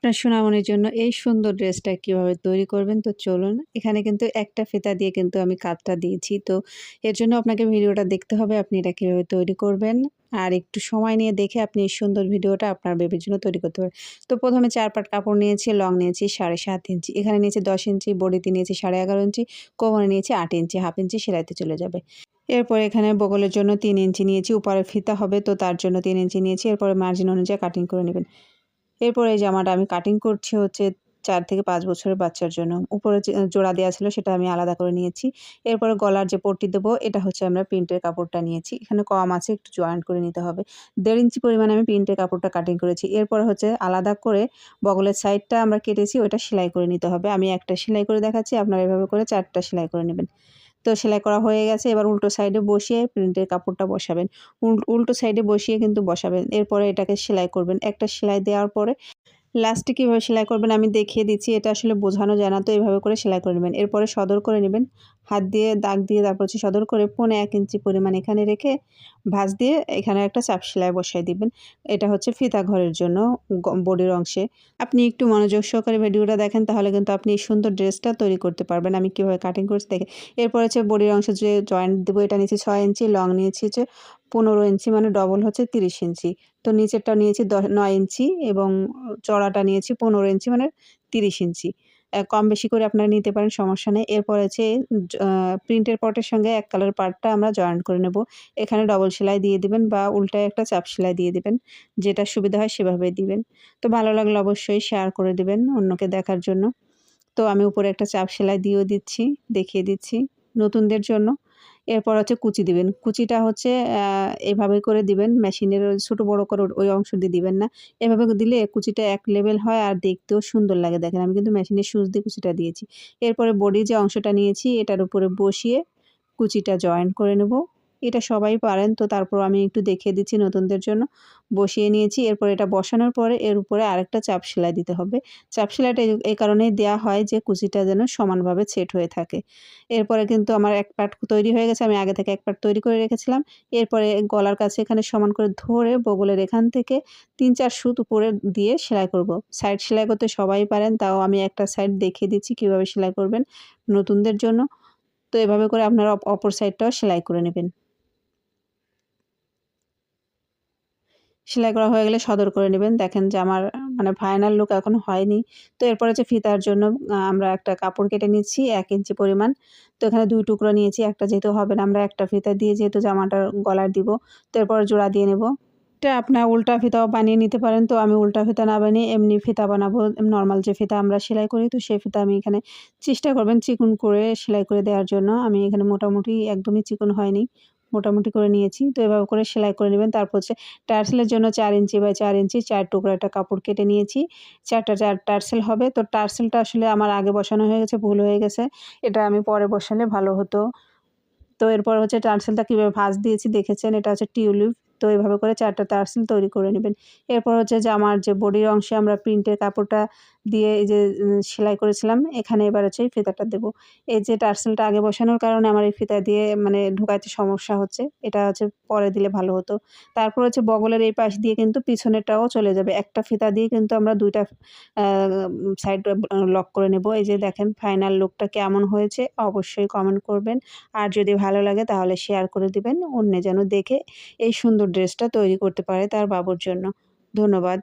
আপনার সোনামণির জন্য এই সুন্দর ড্রেসটা কিভাবে তৈরি করবেন তো চলুন। এখানে কিন্তু একটা ফিতা দিয়ে কিন্তু আমি কাজটা দিয়েছি। তো এর জন্য আপনাকে ভিডিওটা দেখতে হবে আপনি এটা কিভাবে তৈরি করবেন। আর একটু সময় নিয়ে দেখে আপনি এই সুন্দর ভিডিওটা আপনার বেবির জন্য তৈরি করতে পারবেন। তো প্রথমে ৪ পাট কাপড় নিয়েছি, লং নিয়েছি ৭.৫ ইঞ্চি। এখানে নিয়েছি ১০ ইঞ্চি, বডিতে নিয়েছি ১১.৫ ইঞ্চি, কোমরে নিয়েছি ৮ ইঞ্চি, হাফ ইঞ্চি সেলাইতে চলে যাবে। এরপর এখানে বগলের জন্য ৩ ইঞ্চি নিয়েছি, উপরে ফিতা হবে তো তার জন্য ৩ ইঞ্চি নিয়েছি। এরপরে মার্জিন অনুযায়ী কাটিং করে নেবেন। এরপর এই জামাটা আমি কাটিং করছি হচ্ছে ৪ থেকে ৫ বছরের বাচ্চার জন্য। উপরে যে জোড়া দেয়া ছিল সেটা আমি আলাদা করে নিয়েছি। এরপরে গলার যে পট্টি দেবো এটা হচ্ছে আমরা প্রিন্টের কাপড়টা নিয়েছি। এখানে কম আছে একটু জয়েন্ট করে নিতে হবে। ১.৫ ইঞ্চি পরিমাণে আমি প্রিন্টের কাপড়টা কাটিং করেছি। এরপরে হচ্ছে আলাদা করে বগলের সাইডটা আমরা কেটেছি ওইটা সেলাই করে নিতে হবে। আমি একটা সেলাই করে দেখাচ্ছি, আপনারা এভাবে করে ৪ টা সেলাই করে নেবেন। তো সেলাই করা হয়ে গেছে। এবার উল্টো সাইডে বসিয়ে প্রিন্টের কাপড়টা বসাবেন। উল্টো সাইডে বসিয়ে কিন্তু বসাবেন। এরপরে এটাকে সেলাই করবেন। একটা সেলাই দেওয়ার পরে লাস্টে কীভাবে সেলাই করবেন আমি দেখিয়ে দিচ্ছি। এটা আসলে বোঝানো যায় না, তো এভাবে করে সেলাই করে নেবেন। এরপরে সদর করে নেবেন। হাত দিয়ে দাগ দিয়ে তারপর হচ্ছে সদর করে ১.৫ ইঞ্চি পরিমাণ এখানে রেখে ভাঁজ দিয়ে এখানে একটা চাপ সেলাই বসায় দিবেন। এটা হচ্ছে ফিতা ঘরের জন্য বডির অংশে। আপনি একটু মনোযোগ সহকারে ভিডিওটা দেখেন তাহলে কিন্তু আপনি এই সুন্দর ড্রেসটা তৈরি করতে পারবেন। আমি কীভাবে কাটিং করছি দেখেন। এরপর হচ্ছে বডির অংশে যে জয়েন্ট দেবো এটা নিয়েছি ৬ ইঞ্চি, লং নিয়েছি হচ্ছে ১৫ ইঞ্চি মানে ডবল হচ্ছে ৩০ ইঞ্চি। তো নিচেরটা নিয়েছি ৯ ইঞ্চি এবং চড়াটা নিয়েছি ১৫ ইঞ্চি মানে ৩০ ইঞ্চি। কম বেশি করে আপনারা নিতে পারেন, সমস্যা নেই। এরপর হচ্ছে প্রিন্টের পটের সঙ্গে এক কালার পাড়টা আমরা জয়েন্ট করে নেব। এখানে ডবল সেলাই দিয়ে দিবেন বা উল্টায় একটা চাপ সেলাই দিয়ে দিবেন। যেটা সুবিধা হয় সেভাবে দিবেন। তো ভালো লাগলে অবশ্যই শেয়ার করে দিবেন অন্যকে দেখার জন্য। তো আমি উপরে একটা চাপ সেলাই দিয়েও দিচ্ছি, দেখিয়ে দিচ্ছি নতুনদের জন্য। এরপর হচ্ছে কুচি দিবেন। কুচিটা হচ্ছে এভাবে করে দিবেন, মেশিনের ওই ছোট বড় করে ওই অংশ দিয়ে দিবেন না। এভাবে দিলে কুচিটা এক লেভেল হয় আর দেখতেও সুন্দর লাগে। দেখেন আমি কিন্তু মেশিনের সুচ দিয়ে কুচিটা দিয়েছি। এরপরে বডির যে অংশটা নিয়েছি এটার উপরে বসিয়ে কুচিটা জয়েন করে নেব। এটা সবাই পারেন, তো তারপর আমি একটু দেখিয়ে দিচ্ছি নতুনদের জন্য। বসিয়ে নিয়েছি। এরপর এটা বসানোর পরে এর উপরে আরেকটা চাপ সেলাই দিতে হবে। চাপ সেলাইটা এই কারণেই দেয়া হয় যে কুচিটা যেন সমানভাবে সেট হয়ে থাকে। এরপরে কিন্তু আমার এক পার্ট তৈরি হয়ে গেছে। আমি আগে থেকে এক পার্ট তৈরি করে রেখেছিলাম। এরপরে গলার কাছে এখানে সমান করে ধরে বগলের এখান থেকে ৩-৪ সুত উপরে দিয়ে সেলাই করব। সাইড সেলাই করতে সবাই পারেন, তাও আমি একটা সাইড দেখিয়ে দিচ্ছি কীভাবে সেলাই করবেন নতুনদের জন্য। তো এভাবে করে আপনারা অপর সাইডটাও সেলাই করে নেবেন। সেলাই করা হয়ে গেলে সদর করে নেবেন। দেখেন যে আমার মানে ফাইনাল লুক এখনো হয়নি। তো এরপর হচ্ছে ফিতার জন্য আমরা একটা কাপড় কেটে নিচ্ছি ১ ইঞ্চি পরিমাণ। তো এখানে ২ টুকরো নিয়েছি। একটা যেহেতু হবে না আমরা একটা ফিতা দিয়ে যেহেতু জামাটার গলায় দিব। তো এরপর জোড়া দিয়ে নেব। এটা আপনার উল্টা ফিতাও বানিয়ে নিতে পারেন। তো আমি উল্টা ফিতা না বানিয়ে এমনি ফিতা বানাবো। নরমাল যে ফিতা আমরা সেলাই করি তো সেই ফিতা আমি এখানে চেষ্টা করবেন চিকন করে সেলাই করে দেওয়ার জন্য। আমি এখানে মোটামুটি একদমই চিকন হয়নি। মোটামুটি করে নিয়েছি। তো এভাবে করে সেলাই করে নেবেন। তারপর হচ্ছে টার্সেলের জন্য ৪ ইঞ্চি বাই ৪ ইঞ্চি ৪ টুকরো একটা কাপড় কেটে নিয়েছি। ৪ টা টার্সেল হবে। তো টার্সেলটা আসলে আমার আগে বসানো হয়ে গেছে, ভুল হয়ে গেছে। এটা আমি পরে বসালে ভালো হতো। তো এরপর হচ্ছে টার্সেলটা কীভাবে ভাঁজ দিয়েছি দেখেছেন। এটা হচ্ছে টিউলিপ। তো এভাবে করে ৪ টা টার্সেল তৈরি করে নেবেন। এরপর হচ্ছে জামার যে বডির অংশে আমরা প্রিন্টের কাপড়টা দিয়ে এই যে সেলাই করেছিলাম, এখানে এবার হচ্ছে এই ফিতাটা দেবো। এই যে টার্সেলটা আগে বসানোর কারণে আমার এই ফিতা দিয়ে মানে ঢোকাইতে সমস্যা হচ্ছে। এটা হচ্ছে পরে দিলে ভালো হতো। তারপর হচ্ছে বগলের এই পাশ দিয়ে কিন্তু পিছনেরটাও চলে যাবে। একটা ফিতা দিয়ে কিন্তু আমরা ২ টা সাইড লক করে নেব। এই যে দেখেন ফাইনাল লুকটা কেমন হয়েছে অবশ্যই কমেন্ট করবেন। আর যদি ভালো লাগে তাহলে শেয়ার করে দিবেন। অন্যে যেন দেখে এই সুন্দর ড্রেসটা তৈরি করতে পারে তার বাবুর জন্য। ধন্যবাদ।